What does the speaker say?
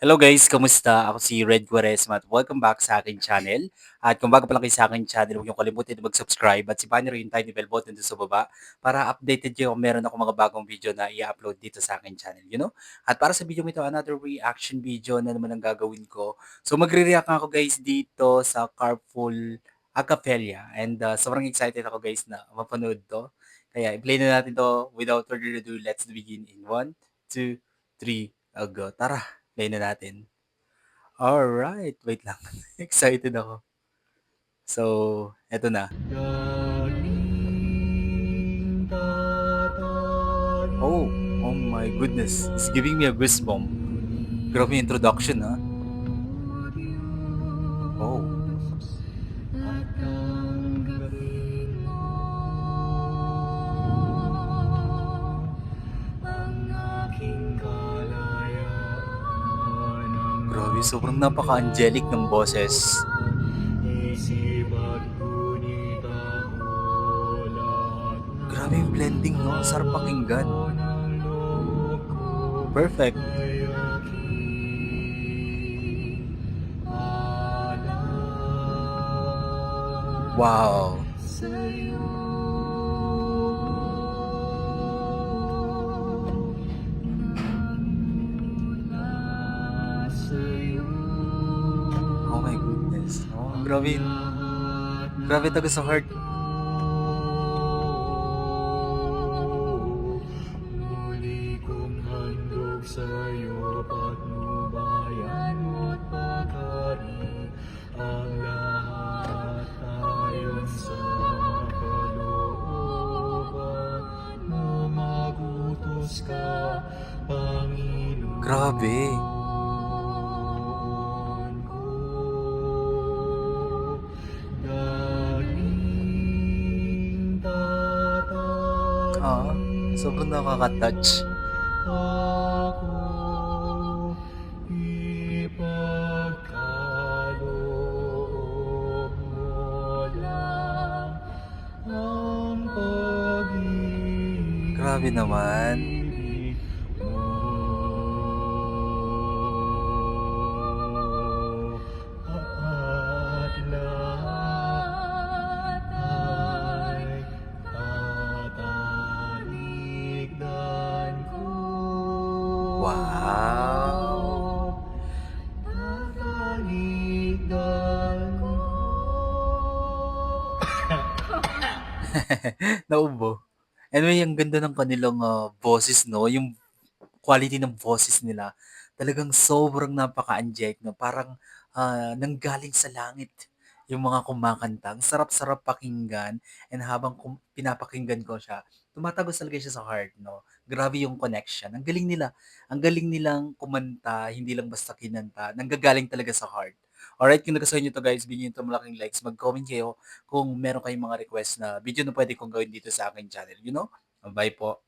Hello guys, kamusta? Ako si Red Quaresma at welcome back sa aking channel. At kung bago pa lang kayo sa aking channel, huwag niyong kalimutan na mag-subscribe at sipahan niyo rin yung tiny bell button doon sa baba para updated kayo kung meron ako mga bagong video na i-upload dito sa aking channel, At para sa video mo ito, another reaction video na naman ang gagawin ko. So magre-react ako guys dito sa Carpool Acapella and sobrang excited ako guys na mapanood to. Kaya i-play na natin to without further ado. Let's begin in 1, 2, 3, go. Tara! Play na natin. Alright, wait lang. Excited ako. So, eto na. Oh my goodness. It's giving me a goosebump. Grabe yung introduction, ha? Oh. Grabe, sobrang napaka-angelic ng boses. Grabe yung blending, no? Sarap pakinggan. Perfect. Wow. Oh my goodness. Oh, grabe. Grabe taga sa heart. Muli kong handog sa'yo, patnubayan mo't pagkari, ang lahat ayon sa kalooban mo, magutos ka, Panginoon. Grabe. Ah, sobrang nakaka-touch. Ako ipagkaloob mo lang ang Grabe naman. pag-ibig mo, at lahat ay tatalikdan ko. Wow. Tatalikdan ko. Naubo. Anyway, ang ganda ng kanilang boses, no? Yung quality ng boses nila, talagang sobrang napaka-angelic, no? Parang nanggaling sa langit yung mga kumakanta. Ang sarap-sarap pakinggan and habang pinapakinggan ko siya, tumatagos talaga siya sa heart, no? Grabe yung connection. Ang galing nila. Ang galing nilang kumanta, hindi lang basta kinanta. Nanggagaling talaga sa heart. Alright, kung nagustuhan nyo to guys, bigyan nyo to malaking likes. Mag-comment kayo kung meron kayong mga request na video na pwede kong gawin dito sa aking channel, Bye po.